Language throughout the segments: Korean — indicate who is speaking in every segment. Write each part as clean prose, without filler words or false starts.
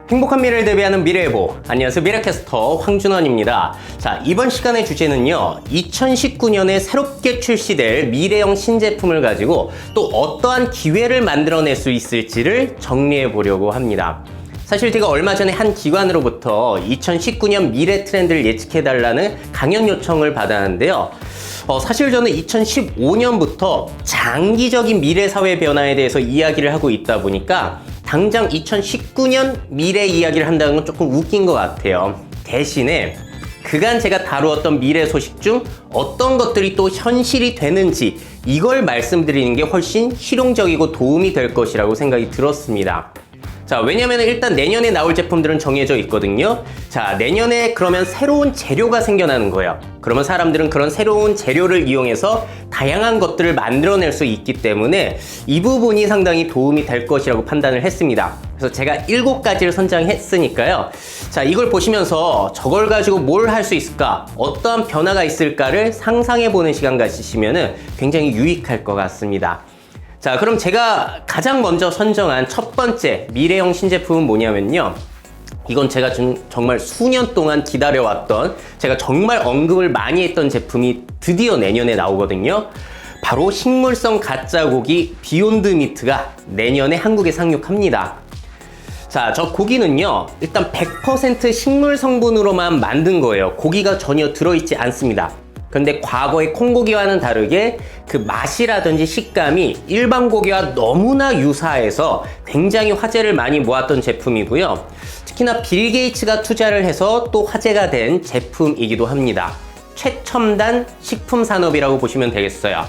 Speaker 1: 행복한 미래를 대비하는 미래예보. 안녕하세요, 미래캐스터 황준원입니다. 자, 이번 시간의 주제는요, 2019년에 새롭게 출시될 미래형 신제품을 가지고 또 어떠한 기회를 만들어낼 수 있을지를 정리해 보려고 합니다. 사실 제가 얼마 전에 한 기관으로부터 2019년 미래 트렌드를 예측해달라는 강연 요청을 받았는데요. 사실 저는 2015년부터 장기적인 미래 사회 변화에 대해서 이야기를 하고 있다 보니까 당장 2019년 미래 이야기를 한다는 건 조금 웃긴 것 같아요. 대신에 그간 제가 다루었던 미래 소식 중 어떤 것들이 또 현실이 되는지 이걸 말씀드리는 게 훨씬 실용적이고 도움이 될 것이라고 생각이 들었습니다. 자, 왜냐면 일단 내년에 나올 제품들은 정해져 있거든요. 자, 내년에 그러면 새로운 재료가 생겨나는 거예요. 그러면 사람들은 그런 새로운 재료를 이용해서 다양한 것들을 만들어낼 수 있기 때문에 이 부분이 상당히 도움이 될 것이라고 판단을 했습니다. 그래서 제가 7가지를 선정했으니까요. 자, 이걸 보시면서 저걸 가지고 뭘 할 수 있을까? 어떠한 변화가 있을까를 상상해보는 시간 가지시면 굉장히 유익할 것 같습니다. 자, 그럼 제가 가장 먼저 선정한 첫 번째 미래형 신제품은 뭐냐면요. 이건 제가 정말 수년 동안 기다려왔던, 제가 정말 언급을 많이 했던 제품이 드디어 내년에 나오거든요. 바로 식물성 가짜 고기 비욘드 미트가 내년에 한국에 상륙합니다. 자, 저 고기는요, 일단 100% 식물 성분으로만 만든 거예요. 고기가 전혀 들어있지 않습니다. 근데 과거의 콩고기와는 다르게 그 맛이라든지 식감이 일반 고기와 너무나 유사해서 굉장히 화제를 많이 모았던 제품이고요. 특히나 빌 게이츠가 투자를 해서 또 화제가 된 제품이기도 합니다. 최첨단 식품 산업이라고 보시면 되겠어요.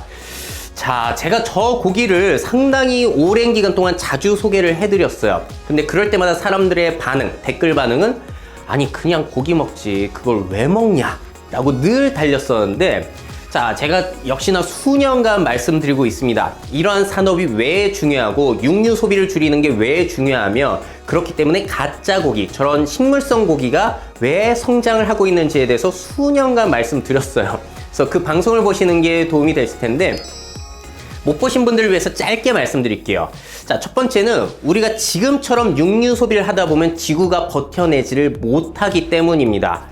Speaker 1: 자, 제가 저 고기를 상당히 오랜 기간 동안 자주 소개를 해드렸어요. 근데 그럴 때마다 사람들의 반응, 댓글 반응은 아니 그냥 고기 먹지 그걸 왜 먹냐? 라고 늘 달렸었는데, 자, 제가 역시나 수년간 말씀드리고 있습니다. 이러한 산업이 왜 중요하고 육류 소비를 줄이는 게 왜 중요하며 그렇기 때문에 가짜 고기, 저런 식물성 고기가 왜 성장을 하고 있는지에 대해서 수년간 말씀드렸어요. 그래서 그 방송을 보시는 게 도움이 됐을 텐데 못 보신 분들을 위해서 짧게 말씀드릴게요. 자, 첫 번째는 우리가 지금처럼 육류 소비를 하다 보면 지구가 버텨내지를 못하기 때문입니다.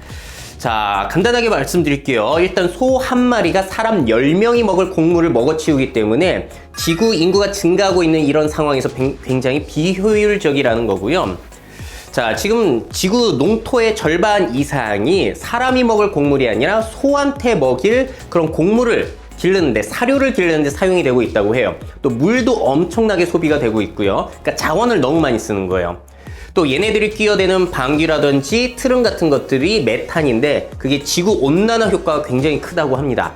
Speaker 1: 자, 간단하게 말씀드릴게요. 일단 소 한 마리가 사람 10명이 먹을 곡물을 먹어치우기 때문에 지구 인구가 증가하고 있는 이런 상황에서 굉장히 비효율적이라는 거고요. 자, 지금 지구 농토의 절반 이상이 사람이 먹을 곡물이 아니라 소한테 먹일 그런 곡물을 기르는데, 사료를 기르는데 사용이 되고 있다고 해요. 또 물도 엄청나게 소비가 되고 있고요. 그러니까 자원을 너무 많이 쓰는 거예요. 또 얘네들이 끼어대는 방귀라든지 트름 같은 것들이 메탄인데 그게 지구 온난화 효과가 굉장히 크다고 합니다.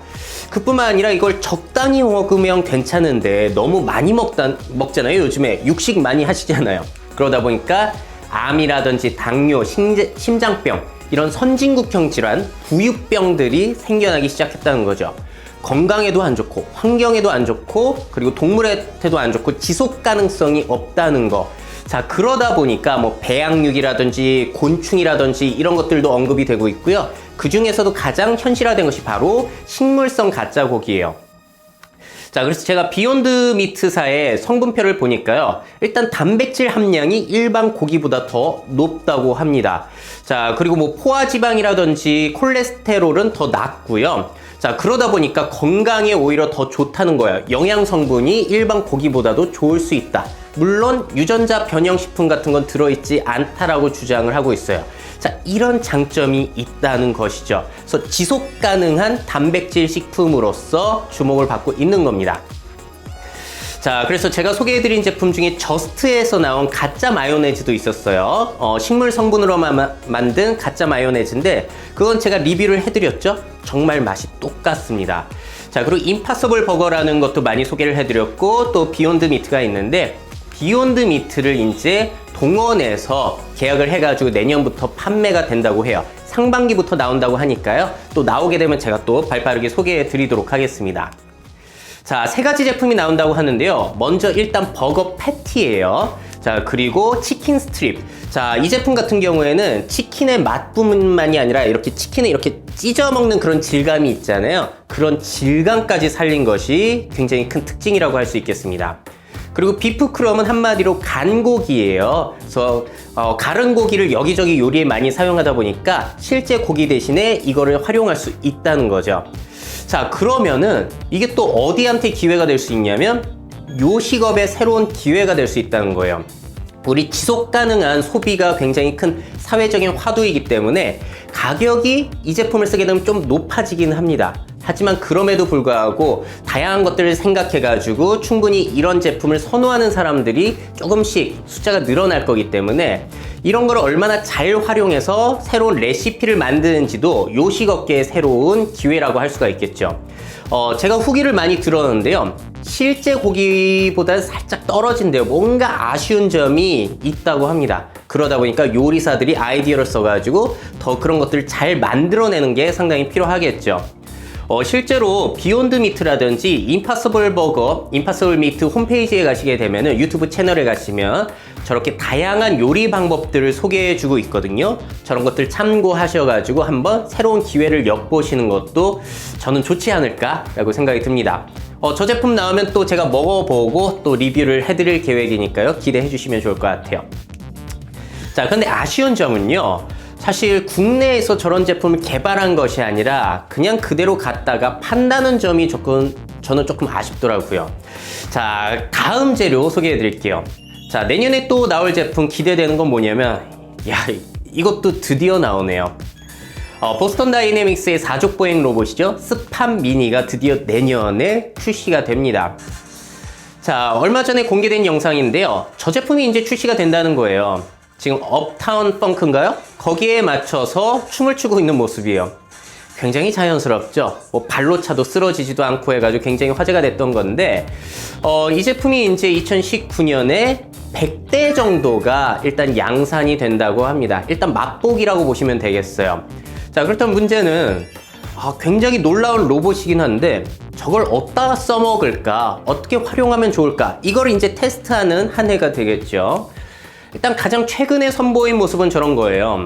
Speaker 1: 그뿐만 아니라 이걸 적당히 먹으면 괜찮은데 너무 많이 먹잖아요. 요즘에 육식 많이 하시잖아요. 그러다 보니까 암이라든지 당뇨, 심장병 이런 선진국형 질환, 부유병들이 생겨나기 시작했다는 거죠. 건강에도 안 좋고 환경에도 안 좋고 그리고 동물한테도 안 좋고 지속 가능성이 없다는 거. 자, 그러다 보니까 뭐 배양육이라든지 곤충이라든지 이런 것들도 언급이 되고 있고요. 그 중에서도 가장 현실화된 것이 바로 식물성 가짜 고기예요. 자, 그래서 제가 비욘드 미트사의 성분표를 보니까요. 일단 단백질 함량이 일반 고기보다 더 높다고 합니다. 자, 그리고 뭐 포화지방이라든지 콜레스테롤은 더 낮고요. 자, 그러다 보니까 건강에 오히려 더 좋다는 거예요. 영양 성분이 일반 고기보다도 좋을 수 있다. 물론 유전자 변형식품 같은 건 들어있지 않다라고 주장을 하고 있어요. 자, 이런 장점이 있다는 것이죠. 그래서 지속 가능한 단백질 식품으로서 주목을 받고 있는 겁니다. 자, 그래서 제가 소개해드린 제품 중에 저스트에서 나온 가짜 마요네즈도 있었어요. 식물 성분으로만 만든 가짜 마요네즈인데 그건 제가 리뷰를 해드렸죠. 정말 맛이 똑같습니다. 자, 그리고 임파서블 버거라는 것도 많이 소개를 해드렸고 또 비욘드 미트가 있는데 비욘드 미트를 이제 동원해서 계약을 해가지고 내년부터 판매가 된다고 해요. 상반기부터 나온다고 하니까요. 또 나오게 되면 제가 또 발빠르게 소개해 드리도록 하겠습니다. 자, 3가지 제품이 나온다고 하는데요. 먼저 일단 버거 패티예요. 자, 그리고 치킨 스트립. 자, 이 제품 같은 경우에는 치킨의 맛뿐만이 아니라 이렇게 치킨을 이렇게 찢어 먹는 그런 질감이 있잖아요. 그런 질감까지 살린 것이 굉장히 큰 특징이라고 할 수 있겠습니다. 그리고 비프크럼은 한마디로 간 고기예요. 그래서 가른 고기를 여기저기 요리에 많이 사용하다 보니까 실제 고기 대신에 이거를 활용할 수 있다는 거죠. 자, 그러면은 이게 또 어디한테 기회가 될 수 있냐면 요식업의 새로운 기회가 될 수 있다는 거예요. 우리 지속 가능한 소비가 굉장히 큰 사회적인 화두이기 때문에 가격이 이 제품을 쓰게 되면 좀 높아지긴 합니다. 하지만 그럼에도 불구하고 다양한 것들을 생각해가지고 충분히 이런 제품을 선호하는 사람들이 조금씩 숫자가 늘어날 거기 때문에 이런 걸 얼마나 잘 활용해서 새로운 레시피를 만드는지도 요식업계의 새로운 기회라고 할 수가 있겠죠. 제가 후기를 많이 들었는데요. 실제 고기보다는 살짝 떨어진대요. 뭔가 아쉬운 점이 있다고 합니다. 그러다 보니까 요리사들이 아이디어를 써가지고 더 그런 것들을 잘 만들어내는 게 상당히 필요하겠죠. 실제로 비욘드 미트라든지 임파서블 버거, 임파서블 미트 홈페이지에 가시게 되면은 유튜브 채널에 가시면 저렇게 다양한 요리 방법들을 소개해주고 있거든요. 저런 것들 참고하셔가지고 한번 새로운 기회를 엿보시는 것도 저는 좋지 않을까라고 생각이 듭니다. 저 제품 나오면 또 제가 먹어보고 또 리뷰를 해드릴 계획이니까요. 기대해 주시면 좋을 것 같아요. 자, 근데 아쉬운 점은요. 사실 국내에서 저런 제품을 개발한 것이 아니라 그냥 그대로 갖다가 판다는 점이 저는 조금 아쉽더라고요. 자, 다음 재료 소개해 드릴게요. 자, 내년에 또 나올 제품 기대되는 건 뭐냐면, 이것도 드디어 나오네요. 보스턴 다이내믹스의 4족 보행 로봇이죠. 스팟 미니가 드디어 내년에 출시가 됩니다. 자, 얼마 전에 공개된 영상인데요. 저 제품이 이제 출시가 된다는 거예요. 지금 업타운 펑크인가요? 거기에 맞춰서 춤을 추고 있는 모습이에요. 굉장히 자연스럽죠. 발로 차도 쓰러지지도 않고 해가지고 굉장히 화제가 됐던 건데, 이 제품이 이제 2019년에 100대 정도가 일단 양산이 된다고 합니다. 일단 맛보기라고 보시면 되겠어요. 자, 그렇다면 문제는 굉장히 놀라운 로봇이긴 한데 저걸 어디다 써먹을까? 어떻게 활용하면 좋을까? 이걸 이제 테스트하는 한 해가 되겠죠. 일단 가장 최근에 선보인 모습은 저런 거예요.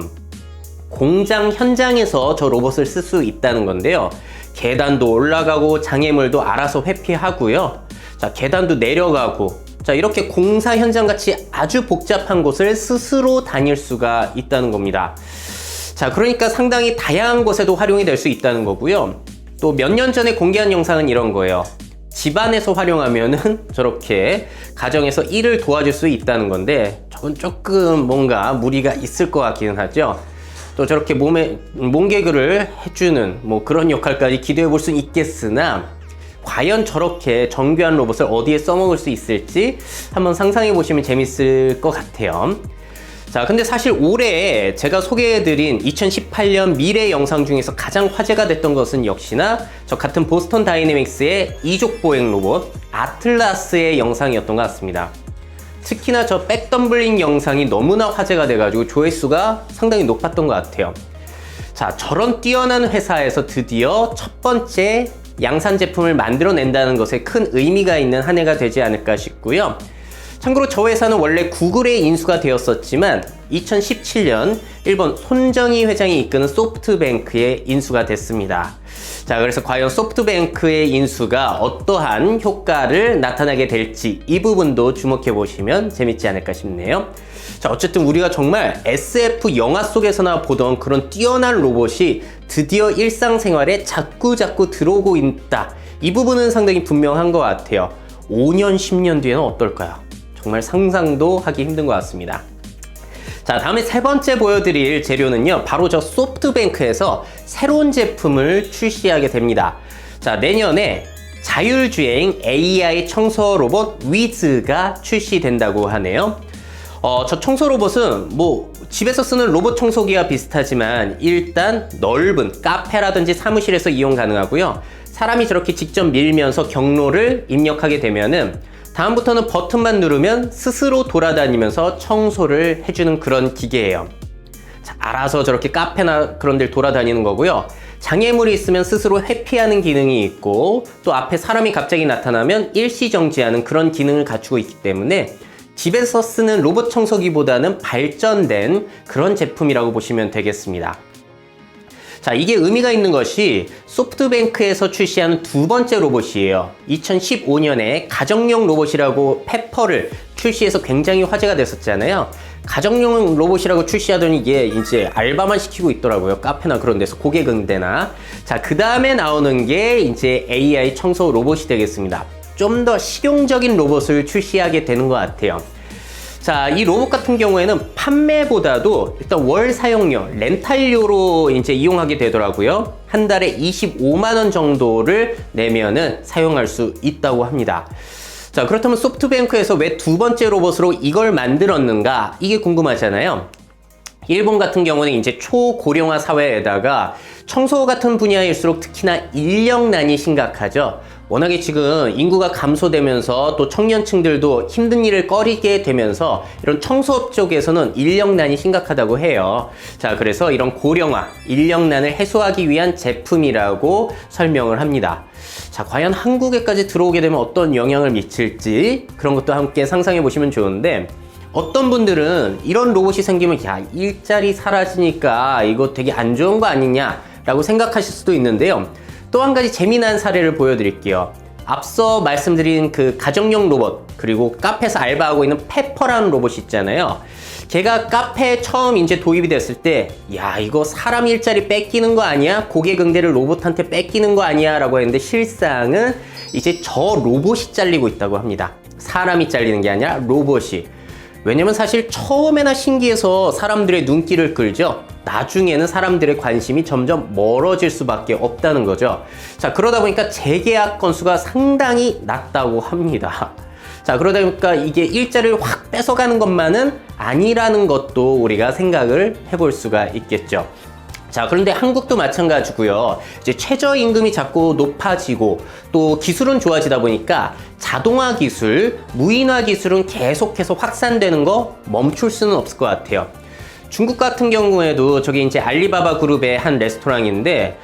Speaker 1: 공장 현장에서 저 로봇을 쓸 수 있다는 건데요. 계단도 올라가고 장애물도 알아서 회피하고요. 자, 계단도 내려가고, 자, 이렇게 공사 현장 같이 아주 복잡한 곳을 스스로 다닐 수가 있다는 겁니다. 자, 그러니까 상당히 다양한 곳에도 활용이 될 수 있다는 거고요. 또 몇 년 전에 공개한 영상은 이런 거예요. 집안에서 활용하면은 저렇게 가정에서 일을 도와줄 수 있다는 건데 저건 조금 뭔가 무리가 있을 것 같기는 하죠. 또 저렇게 몸에 몸개그를 해주는 그런 역할까지 기대해 볼 수는 있겠으나 과연 저렇게 정교한 로봇을 어디에 써먹을 수 있을지 한번 상상해 보시면 재밌을 것 같아요. 자, 근데 사실 올해 제가 소개해드린 2018년 미래 영상 중에서 가장 화제가 됐던 것은 역시나 저 같은 보스턴 다이내믹스의 2족 보행 로봇 아틀라스의 영상이었던 것 같습니다. 특히나 저 백덤블링 영상이 너무나 화제가 돼가지고 조회수가 상당히 높았던 것 같아요. 자, 저런 뛰어난 회사에서 드디어 첫 번째 양산 제품을 만들어낸다는 것에 큰 의미가 있는 한 해가 되지 않을까 싶고요. 참고로 저 회사는 원래 구글에 인수가 되었었지만 2017년 일본 손정희 회장이 이끄는 소프트뱅크에 인수가 됐습니다. 자, 그래서 과연 소프트뱅크의 인수가 어떠한 효과를 나타나게 될지 이 부분도 주목해 보시면 재밌지 않을까 싶네요. 자, 어쨌든 우리가 정말 SF 영화 속에서나 보던 그런 뛰어난 로봇이 드디어 일상생활에 자꾸 들어오고 있다. 이 부분은 상당히 분명한 것 같아요. 5년, 10년 뒤에는 어떨까요? 정말 상상도 하기 힘든 것 같습니다. 자, 다음에 세 번째 보여드릴 재료는요, 바로 저 소프트뱅크에서 새로운 제품을 출시하게 됩니다. 자, 내년에 자율주행 AI 청소 로봇 위즈가 출시된다고 하네요. 저 청소 로봇은 집에서 쓰는 로봇 청소기와 비슷하지만 일단 넓은 카페라든지 사무실에서 이용 가능하고요. 사람이 저렇게 직접 밀면서 경로를 입력하게 되면은 다음부터는 버튼만 누르면 스스로 돌아다니면서 청소를 해주는 그런 기계예요. 자, 알아서 저렇게 카페나 그런 데를 돌아다니는 거고요. 장애물이 있으면 스스로 회피하는 기능이 있고 또 앞에 사람이 갑자기 나타나면 일시정지하는 그런 기능을 갖추고 있기 때문에 집에서 쓰는 로봇 청소기보다는 발전된 그런 제품이라고 보시면 되겠습니다. 자, 이게 의미가 있는 것이 소프트뱅크에서 출시하는 두 번째 로봇이에요. 2015년에 가정용 로봇이라고 페퍼를 출시해서 굉장히 화제가 됐었잖아요. 가정용 로봇이라고 출시하더니 이게 이제 알바만 시키고 있더라고요. 카페나 그런 데서 고객 응대나. 자, 그 다음에 나오는 게 이제 AI 청소 로봇이 되겠습니다. 좀 더 실용적인 로봇을 출시하게 되는 것 같아요. 자, 이 로봇 같은 경우에는 판매보다도 일단 월 사용료, 렌탈료로 이제 이용하게 되더라고요. 한 달에 25만 원 정도를 내면은 사용할 수 있다고 합니다. 자, 그렇다면 소프트뱅크에서 왜 두 번째 로봇으로 이걸 만들었는가? 이게 궁금하잖아요. 일본 같은 경우는 이제 초고령화 사회에다가 청소 같은 분야일수록 특히나 인력난이 심각하죠. 워낙에 지금 인구가 감소되면서 또 청년층들도 힘든 일을 꺼리게 되면서 이런 청소업 쪽에서는 인력난이 심각하다고 해요. 자, 그래서 이런 고령화, 인력난을 해소하기 위한 제품이라고 설명을 합니다. 자, 과연 한국에까지 들어오게 되면 어떤 영향을 미칠지 그런 것도 함께 상상해 보시면 좋은데, 어떤 분들은 이런 로봇이 생기면 야, 일자리 사라지니까 이거 되게 안 좋은 거 아니냐 라고 생각하실 수도 있는데요. 또 한 가지 재미난 사례를 보여드릴게요. 앞서 말씀드린 그 가정용 로봇, 그리고 카페에서 알바하고 있는 페퍼라는 로봇이 있잖아요. 걔가 카페에 처음 이제 도입이 됐을 때, 야, 이거 사람 일자리 뺏기는 거 아니야? 고객 응대를 로봇한테 뺏기는 거 아니야? 라고 했는데 실상은 이제 저 로봇이 잘리고 있다고 합니다. 사람이 잘리는 게 아니라 로봇이. 왜냐면 사실 처음에나 신기해서 사람들의 눈길을 끌죠. 나중에는 사람들의 관심이 점점 멀어질 수밖에 없다는 거죠. 자, 그러다 보니까 재계약 건수가 상당히 낮다고 합니다. 자, 그러다 보니까 이게 일자리를 확 뺏어가는 것만은 아니라는 것도 우리가 생각을 해볼 수가 있겠죠. 자, 그런데 한국도 마찬가지고요. 이제 최저임금이 자꾸 높아지고 또 기술은 좋아지다 보니까 자동화 기술, 무인화 기술은 계속해서 확산되는 거 멈출 수는 없을 것 같아요. 중국 같은 경우에도 저기 이제 알리바바 그룹의 한 레스토랑인데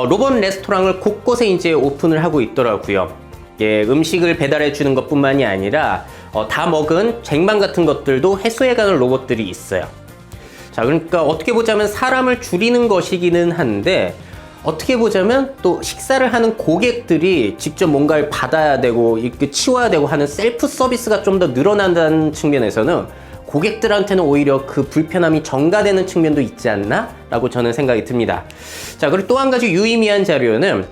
Speaker 1: 로봇 레스토랑을 곳곳에 이제 오픈을 하고 있더라고요. 예, 음식을 배달해 주는 것뿐만이 아니라 다 먹은 쟁반 같은 것들도 회수해가는 로봇들이 있어요. 자, 그러니까 어떻게 보자면 사람을 줄이는 것이기는 한데, 어떻게 보자면 또 식사를 하는 고객들이 직접 뭔가를 받아야 되고 이렇게 치워야 되고 하는 셀프 서비스가 좀 더 늘어난다는 측면에서는 고객들한테는 오히려 그 불편함이 전가되는 측면도 있지 않나? 라고 저는 생각이 듭니다. 자, 그리고 또 한 가지 유의미한 자료는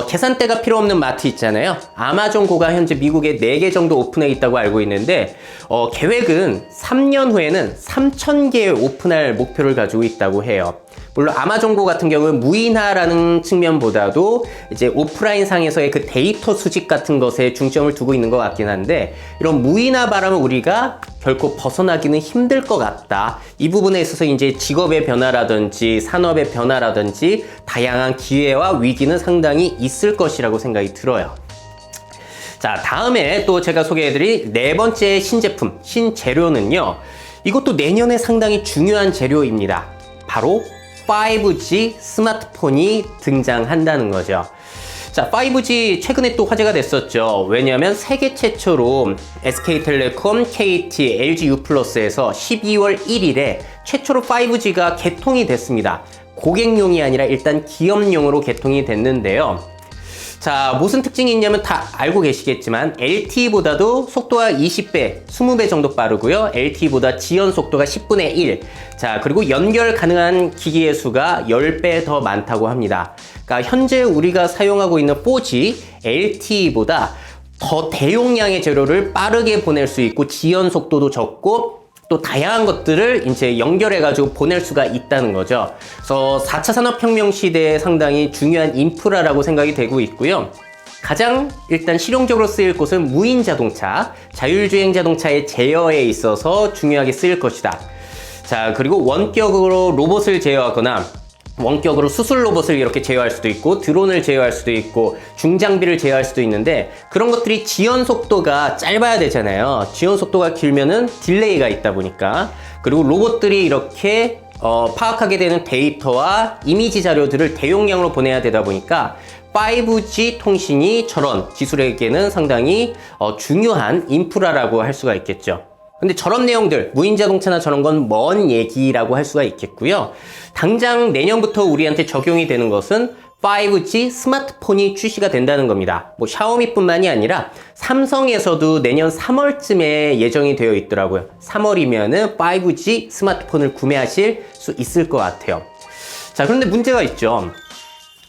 Speaker 1: 계산대가 필요 없는 마트 있잖아요. 아마존고가 현재 미국에 4개 정도 오픈해 있다고 알고 있는데, 계획은 3년 후에는 3,000개 오픈할 목표를 가지고 있다고 해요. 물론 아마존고 같은 경우는 무인화라는 측면보다도 이제 오프라인 상에서의 그 데이터 수집 같은 것에 중점을 두고 있는 것 같긴 한데, 이런 무인화 바람을 우리가 결코 벗어나기는 힘들 것 같다. 이 부분에 있어서 이제 직업의 변화라든지 산업의 변화라든지 다양한 기회와 위기는 상당히 있을 것이라고 생각이 들어요. 자, 다음에 또 제가 소개해드릴 네 번째 신제품, 신재료는요. 이것도 내년에 상당히 중요한 재료입니다. 바로 5G 스마트폰이 등장한다는 거죠. 자, 5G 최근에 또 화제가 됐었죠. 왜냐하면 세계 최초로 SK텔레콤, KT, LG U+에서 12월 1일에 최초로 5G가 개통이 됐습니다. 고객용이 아니라 일단 기업용으로 개통이 됐는데요. 자, 무슨 특징이 있냐면 다 알고 계시겠지만 LTE보다도 속도가 20배, 20배 정도 빠르고요. LTE보다 지연 속도가 10분의 1. 자, 그리고 연결 가능한 기기의 수가 10배 더 많다고 합니다. 그러니까 현재 우리가 사용하고 있는 4G, LTE보다 더 대용량의 재료를 빠르게 보낼 수 있고 지연 속도도 적고 또 다양한 것들을 이제 연결해가지고 보낼 수가 있다는 거죠. 그래서 4차 산업혁명 시대에 상당히 중요한 인프라라고 생각이 되고 있고요. 가장 일단 실용적으로 쓰일 곳은 무인 자동차, 자율주행 자동차의 제어에 있어서 중요하게 쓰일 것이다. 자, 그리고 원격으로 로봇을 제어하거나 원격으로 수술 로봇을 이렇게 제어할 수도 있고 드론을 제어할 수도 있고 중장비를 제어할 수도 있는데 그런 것들이 지연 속도가 짧아야 되잖아요. 지연 속도가 길면은 딜레이가 있다 보니까 그리고 로봇들이 이렇게 파악하게 되는 데이터와 이미지 자료들을 대용량으로 보내야 되다 보니까 5G 통신이 저런 기술에게는 상당히 중요한 인프라라고 할 수가 있겠죠. 근데 저런 내용들, 무인 자동차나 저런 건 먼 얘기라고 할 수가 있겠고요. 당장 내년부터 우리한테 적용이 되는 것은 5G 스마트폰이 출시가 된다는 겁니다. 뭐 샤오미뿐만이 아니라 삼성에서도 내년 3월쯤에 예정이 되어 있더라고요. 3월이면은 5G 스마트폰을 구매하실 수 있을 것 같아요. 자, 그런데 문제가 있죠.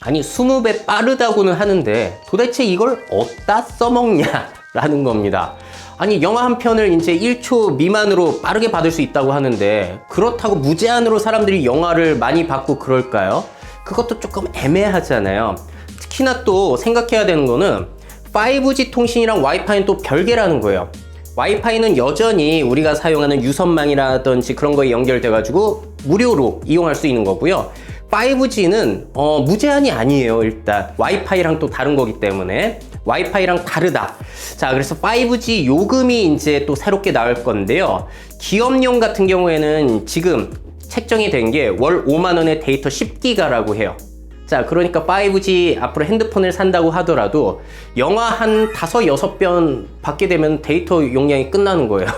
Speaker 1: 아니 20배 빠르다고는 하는데 도대체 이걸 어디다 써먹냐라는 겁니다. 아니 영화 한 편을 이제 1초 미만으로 빠르게 받을 수 있다고 하는데 그렇다고 무제한으로 사람들이 영화를 많이 받고 그럴까요? 그것도 조금 애매하잖아요. 특히나 또 생각해야 되는 거는 5G 통신이랑 와이파이는 또 별개라는 거예요. 와이파이는 여전히 우리가 사용하는 유선망이라든지 그런 거에 연결돼 가지고 무료로 이용할 수 있는 거고요. 5G는 무제한이 아니에요. 일단 와이파이랑 또 다른 거기 때문에 와이파이랑 다르다. 자, 그래서 5G 요금이 이제 또 새롭게 나올 건데요. 기업용 같은 경우에는 지금 책정이 된 게 월 5만 원에 데이터 10기가라고 해요. 자, 그러니까 5G 앞으로 핸드폰을 산다고 하더라도 영화 한 5, 6편 받게 되면 데이터 용량이 끝나는 거예요.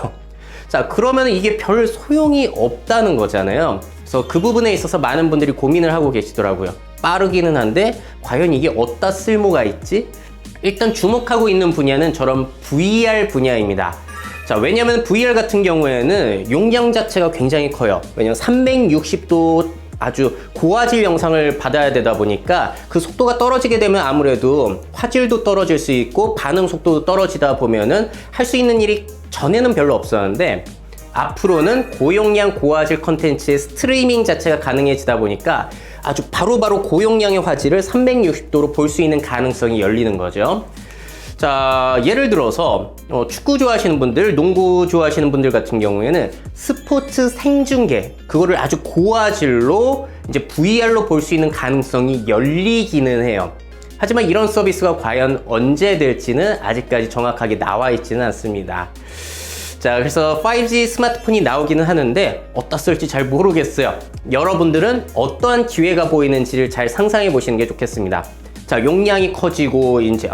Speaker 1: 자, 그러면 이게 별 소용이 없다는 거잖아요. 그래서 그 부분에 있어서 많은 분들이 고민을 하고 계시더라고요. 빠르기는 한데 과연 이게 어디다 쓸모가 있지? 일단 주목하고 있는 분야는 저런 VR 분야입니다. 자, 왜냐면 VR 같은 경우에는 용량 자체가 굉장히 커요. 왜냐면 360도 아주 고화질 영상을 받아야 되다 보니까 그 속도가 떨어지게 되면 아무래도 화질도 떨어질 수 있고 반응 속도도 떨어지다 보면은 할 수 있는 일이 전에는 별로 없었는데 앞으로는 고용량 고화질 컨텐츠의 스트리밍 자체가 가능해지다 보니까 아주 바로바로 고용량의 화질을 360도로 볼 수 있는 가능성이 열리는 거죠. 자, 예를 들어서 축구 좋아하시는 분들, 농구 좋아하시는 분들 같은 경우에는 스포츠 생중계, 그거를 아주 고화질로 이제 VR로 볼 수 있는 가능성이 열리기는 해요. 하지만 이런 서비스가 과연 언제 될지는 아직까지 정확하게 나와 있지는 않습니다. 자, 그래서 5G 스마트폰이 나오기는 하는데 어디다 쓸지 잘 모르겠어요. 여러분들은 어떠한 기회가 보이는지를 잘 상상해 보시는 게 좋겠습니다. 자, 용량이 커지고 이제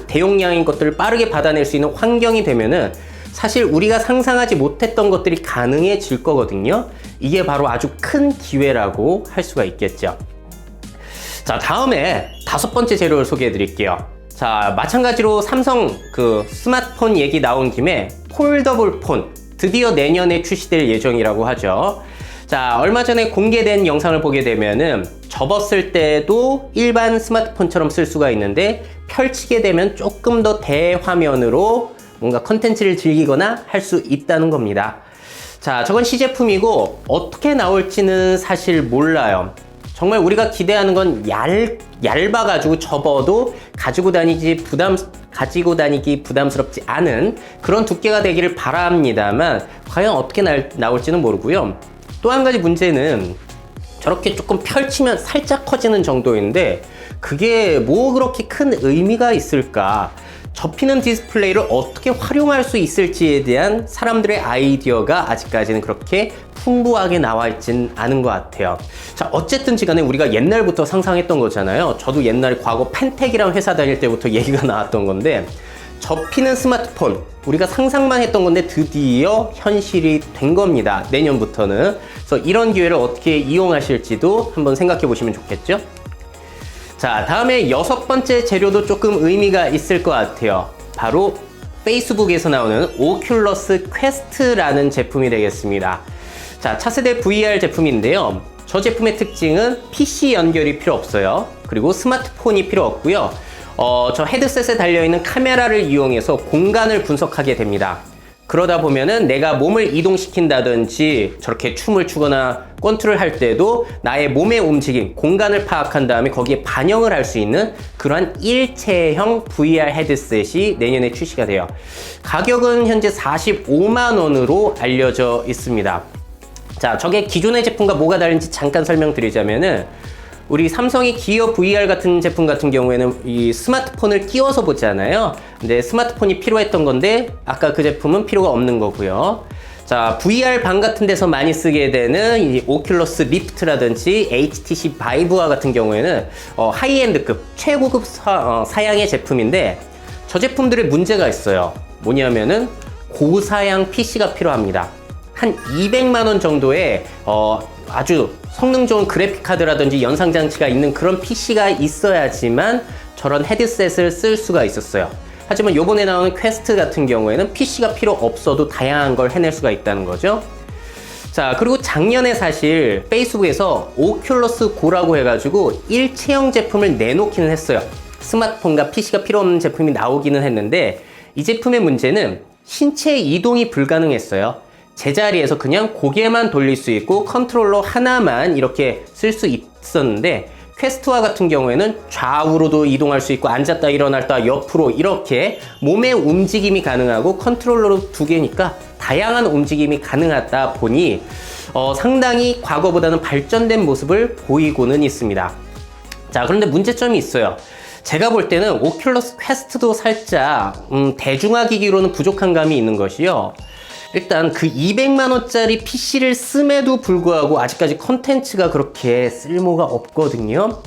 Speaker 1: 대용량인 것들을 빠르게 받아낼 수 있는 환경이 되면은 사실 우리가 상상하지 못했던 것들이 가능해질 거거든요. 이게 바로 아주 큰 기회라고 할 수가 있겠죠. 자, 다음에 5번째 재료를 소개해 드릴게요. 자, 마찬가지로 삼성 그 스마트폰 얘기 나온 김에 폴더블 폰 드디어 내년에 출시될 예정이라고 하죠. 자, 얼마 전에 공개된 영상을 보게 되면은 접었을 때도 일반 스마트폰처럼 쓸 수가 있는데 펼치게 되면 조금 더 대화면으로 뭔가 컨텐츠를 즐기거나 할 수 있다는 겁니다. 자, 저건 시제품이고 어떻게 나올지는 사실 몰라요. 정말 우리가 기대하는 건 얇아가지고 접어도 가지고 다니기 부담스럽지 않은 그런 두께가 되기를 바랍니다만 과연 어떻게 나올지는 모르고요. 또 한 가지 문제는 저렇게 조금 펼치면 살짝 커지는 정도인데 그게 뭐 그렇게 큰 의미가 있을까? 접히는 디스플레이를 어떻게 활용할 수 있을지에 대한 사람들의 아이디어가 아직까지는 그렇게 풍부하게 나와 있진 않은 것 같아요. 자, 어쨌든지 간에 우리가 옛날부터 상상했던 거잖아요. 저도 옛날에 과거 펜텍이라는 회사 다닐 때부터 얘기가 나왔던 건데 접히는 스마트폰, 우리가 상상만 했던 건데 드디어 현실이 된 겁니다. 내년부터는. 그래서 이런 기회를 어떻게 이용하실지도 한번 생각해 보시면 좋겠죠? 자, 다음에 6번째 재료도 조금 의미가 있을 것 같아요. 바로 페이스북에서 나오는 오큘러스 퀘스트라는 제품이 되겠습니다. 자, 차세대 VR 제품인데요. 저 제품의 특징은 PC 연결이 필요 없어요. 그리고 스마트폰이 필요 없고요. 저 헤드셋에 달려있는 카메라를 이용해서 공간을 분석하게 됩니다. 그러다 보면은 내가 몸을 이동시킨다든지 저렇게 춤을 추거나 권투를 할 때도 나의 몸의 움직임, 공간을 파악한 다음에 거기에 반영을 할 수 있는 그러한 일체형 VR 헤드셋이 내년에 출시가 돼요. 가격은 현재 45만 원으로 알려져 있습니다. 자, 저게 기존의 제품과 뭐가 다른지 잠깐 설명드리자면은 우리 삼성이 기어 VR 같은 제품 같은 경우에는 이 스마트폰을 끼워서 보잖아요. 근데 스마트폰이 필요했던 건데 아까 그 제품은 필요가 없는 거고요. 자, VR 방 같은 데서 많이 쓰게 되는 이 오큘러스 리프트라든지 HTC 바이브와 같은 경우에는 하이엔드급, 최고급 사양의 제품인데 저 제품들의 문제가 있어요. 뭐냐면은 고사양 PC가 필요합니다. 한 200만 원 정도의 아주 성능 좋은 그래픽 카드라든지 연상 장치가 있는 그런 PC가 있어야지만 저런 헤드셋을 쓸 수가 있었어요. 하지만 요번에 나오는 퀘스트 같은 경우에는 PC가 필요 없어도 다양한 걸 해낼 수가 있다는 거죠. 자, 그리고 작년에 사실 페이스북에서 오큘러스 고라고 해가지고 일체형 제품을 내놓기는 했어요. 스마트폰과 PC가 필요 없는 제품이 나오기는 했는데 이 제품의 문제는 신체 이동이 불가능했어요. 제자리에서 그냥 고개만 돌릴 수 있고 컨트롤러 하나만 이렇게 쓸 수 있었는데 퀘스트와 같은 경우에는 좌우로도 이동할 수 있고 앉았다 일어났다 옆으로 이렇게 몸의 움직임이 가능하고 컨트롤러로 두 개니까 다양한 움직임이 가능하다 보니 상당히 과거보다는 발전된 모습을 보이고는 있습니다. 자, 그런데 문제점이 있어요. 제가 볼 때는 오큘러스 퀘스트도 살짝 대중화 기기로는 부족한 감이 있는 것이요. 일단 그 200만 원짜리 PC를 씀에도 불구하고 아직까지 컨텐츠가 그렇게 쓸모가 없거든요.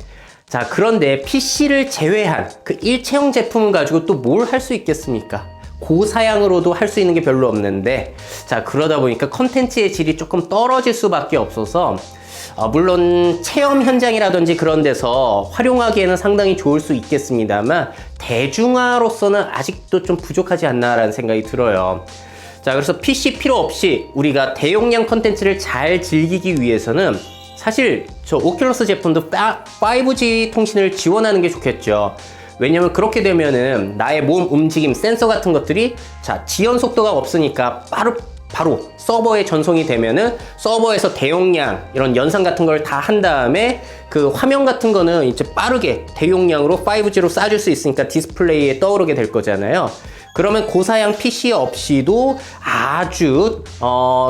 Speaker 1: 자, 그런데 PC를 제외한 그 일체형 제품을 가지고 또 뭘 할 수 있겠습니까? 고사양으로도 할 수 있는 게 별로 없는데, 자, 그러다 보니까 컨텐츠의 질이 조금 떨어질 수밖에 없어서 물론 체험 현장이라든지 그런 데서 활용하기에는 상당히 좋을 수 있겠습니다만 대중화로서는 아직도 좀 부족하지 않나라는 생각이 들어요. 자, 그래서 PC 필요 없이 우리가 대용량 컨텐츠를 잘 즐기기 위해서는 사실 저 오큘러스 제품도 5G 통신을 지원하는 게 좋겠죠. 왜냐면 그렇게 되면은 나의 몸 움직임, 센서 같은 것들이 자, 지연 속도가 없으니까 바로 서버에 전송이 되면은 서버에서 대용량 이런 연상 같은 걸 다 한 다음에 그 화면 같은 거는 이제 빠르게 대용량으로 5G로 쏴줄 수 있으니까 디스플레이에 떠오르게 될 거잖아요. 그러면 고사양 PC 없이도 아주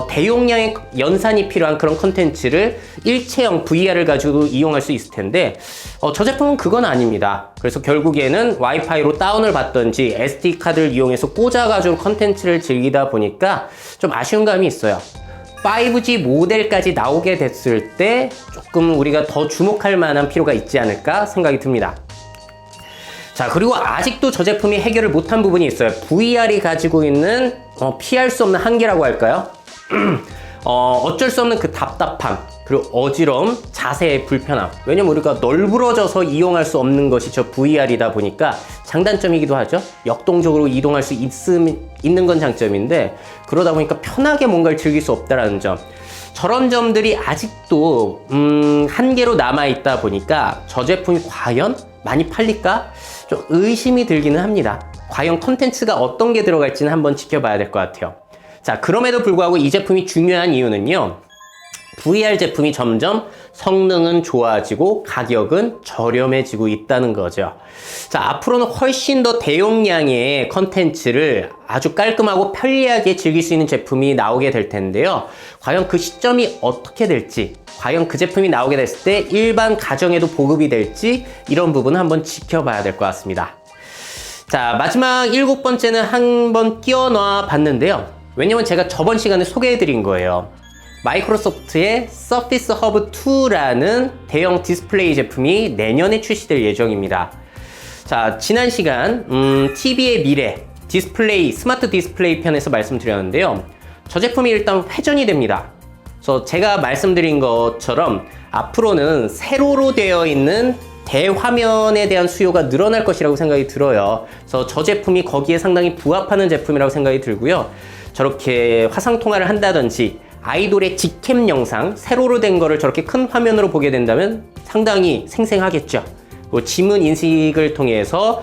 Speaker 1: 대용량의 연산이 필요한 그런 컨텐츠를 일체형 VR을 가지고 이용할 수 있을 텐데 저 제품은 그건 아닙니다. 그래서 결국에는 와이파이로 다운을 받던지 SD카드를 이용해서 꽂아가지고 컨텐츠를 즐기다 보니까 좀 아쉬운 감이 있어요. 5G 모델까지 나오게 됐을 때 조금 우리가 더 주목할 만한 필요가 있지 않을까 생각이 듭니다. 자, 그리고 아직도 저 제품이 해결을 못한 부분이 있어요. VR이 가지고 있는 피할 수 없는 한계라고 할까요? 어쩔 수 없는 그 답답함, 그리고 어지러움, 자세의 불편함. 왜냐면 우리가 널브러져서 이용할 수 없는 것이 저 VR이다 보니까 장단점이기도 하죠. 역동적으로 이동할 수 있는 건 장점인데 그러다 보니까 편하게 뭔가를 즐길 수 없다는 점. 저런 점들이 아직도 한계로 남아있다 보니까 저 제품이 과연 많이 팔릴까? 좀 의심이 들기는 합니다. 과연 컨텐츠가 어떤 게 들어갈지는 한번 지켜봐야 될 것 같아요. 자, 그럼에도 불구하고 이 제품이 중요한 이유는요. VR 제품이 점점 성능은 좋아지고 가격은 저렴해지고 있다는 거죠. 자, 앞으로는 훨씬 더 대용량의 컨텐츠를 아주 깔끔하고 편리하게 즐길 수 있는 제품이 나오게 될 텐데요. 과연 그 시점이 어떻게 될지, 과연 그 제품이 나오게 됐을 때 일반 가정에도 보급이 될지 이런 부분은 한번 지켜봐야 될 것 같습니다. 자, 마지막 7번째는 한번 끼워놔 봤는데요. 왜냐면 제가 저번 시간에 소개해드린 거예요. 마이크로소프트의 서피스 허브 2라는 대형 디스플레이 제품이 내년에 출시될 예정입니다. 자, 지난 시간 TV의 미래 디스플레이, 스마트 디스플레이 편에서 말씀드렸는데요. 저 제품이 일단 회전이 됩니다. 그래서 제가 말씀드린 것처럼 앞으로는 세로로 되어 있는 대화면에 대한 수요가 늘어날 것이라고 생각이 들어요. 그래서 저 제품이 거기에 상당히 부합하는 제품이라고 생각이 들고요. 저렇게 화상통화를 한다든지 아이돌의 직캠 영상, 세로로 된 거를 저렇게 큰 화면으로 보게 된다면 상당히 생생하겠죠. 지문 인식을 통해서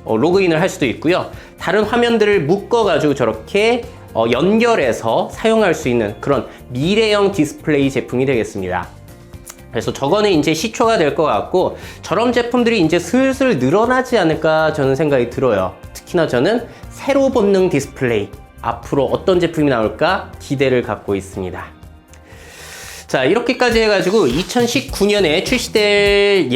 Speaker 1: 로그인을 할 수도 있고요. 다른 화면들을 묶어가지고 저렇게 연결해서 사용할 수 있는 그런 미래형 디스플레이 제품이 되겠습니다. 그래서 저거는 이제 시초가 될 것 같고 저런 제품들이 이제 슬슬 늘어나지 않을까 저는 생각이 들어요. 특히나 저는 세로 본능 디스플레이 앞으로 어떤 제품이 나올까 기대를 갖고 있습니다. 자, 이렇게까지 해가지고 2019년에 출시될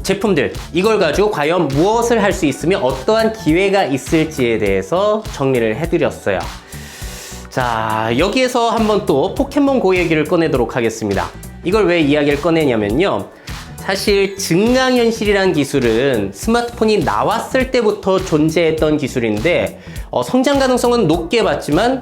Speaker 1: 제품들 이걸 가지고 과연 무엇을 할 수 있으며 어떠한 기회가 있을지에 대해서 정리를 해드렸어요. 자, 여기에서 한번 또 포켓몬 고 얘기를 꺼내도록 하겠습니다. 이걸 왜 이야기를 꺼내냐면요. 사실 증강현실이란 기술은 스마트폰이 나왔을 때부터 존재했던 기술인데 성장 가능성은 높게 봤지만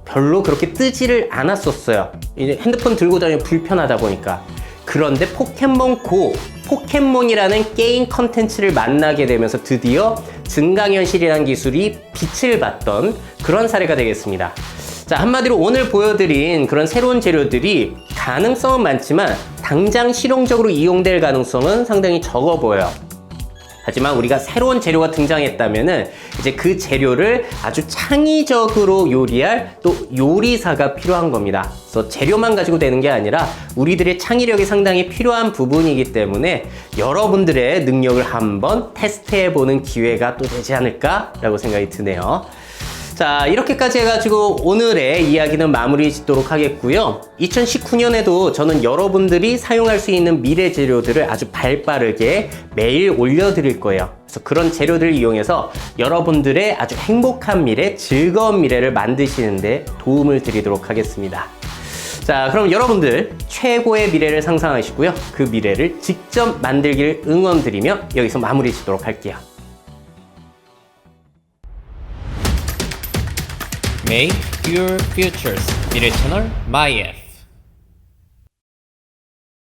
Speaker 1: 별로 그렇게 뜨지를 않았었어요. 이제 핸드폰 들고 다니면 불편하다 보니까. 그런데 포켓몬 고, 포켓몬이라는 게임 컨텐츠를 만나게 되면서 드디어 증강현실이라는 기술이 빛을 봤던 그런 사례가 되겠습니다. 자, 한마디로 오늘 보여드린 그런 새로운 재료들이 가능성은 많지만 당장 실용적으로 이용될 가능성은 상당히 적어 보여요. 하지만 우리가 새로운 재료가 등장했다면은 이제 그 재료를 아주 창의적으로 요리할 또 요리사가 필요한 겁니다. 그래서 재료만 가지고 되는 게 아니라 우리들의 창의력이 상당히 필요한 부분이기 때문에 여러분들의 능력을 한번 테스트해보는 기회가 또 되지 않을까라고 생각이 드네요. 자, 이렇게까지 해가지고 오늘의 이야기는 마무리 짓도록 하겠고요. 2019년에도 저는 여러분들이 사용할 수 있는 미래 재료들을 아주 발빠르게 매일 올려드릴 거예요. 그래서 그런 재료들을 이용해서 여러분들의 아주 행복한 미래, 즐거운 미래를 만드시는데 도움을 드리도록 하겠습니다. 자, 그럼 여러분들 최고의 미래를 상상하시고요. 그 미래를 직접 만들길 응원드리며 여기서 마무리 짓도록 할게요.
Speaker 2: Make your futures. 미래 채널 myF